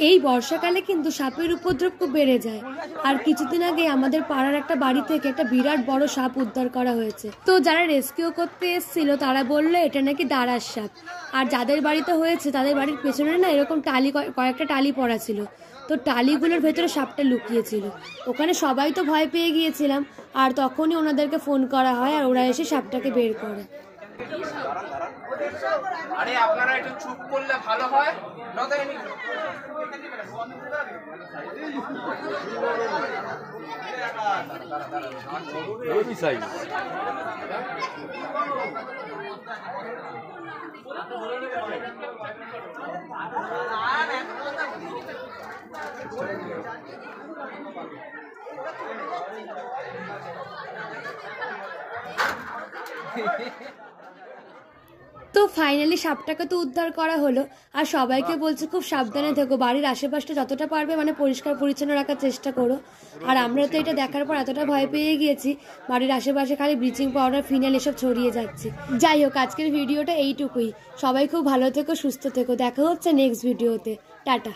এই বর্ষাকালে কিন্তু সাপের উপদ্রব খুব বেড়ে যায়। আর কিছুদিন আগে আমাদের পাড়ার একটা বাড়ি থেকে একটা বিরাট বড় সাপ উদ্ধার করা হয়েছে। তো যারা রেস্কিউ করতে এসেছিল তারা বললো এটা নাকি দাঁড়ার সাপ। আর যাদের বাড়িতে হয়েছে তাদের বাড়ির পেছনে না এরকম টালি কয়েকটা টালি পড়া ছিল। তো টালিগুলোর ভেতরে সাপটা লুকিয়েছিল। ওখানে সবাই তো ভয় পেয়ে গিয়েছিলাম। আর তখনই ওনাদেরকে ফোন করা হয় আর ওরা এসে সাপটাকে বের করে। আরে আপনারা একটু চুপ করলে ভালো হয়। তো ফাইনালি সাপটাকে তো উদ্ধার করা হলো। আর সবাইকে বলছে খুব সাবধানে থেকো, বাড়ির আশেপাশটা যতটা পারবে মানে পরিষ্কার পরিচ্ছন্ন রাখার চেষ্টা করো। আর আমরা তো এটা দেখার পর এতটা ভয় পেয়ে গিয়েছি, বাড়ির আশেপাশে খালি ব্লিচিং পাউডার, ফিনাইল এসব ছড়িয়ে যাচ্ছে। যাই হোক, আজকের ভিডিওটা এইটুকুই। সবাই খুব ভালো থেকো, সুস্থ থেকো। দেখা হচ্ছে নেক্সট ভিডিওতে। টাটা।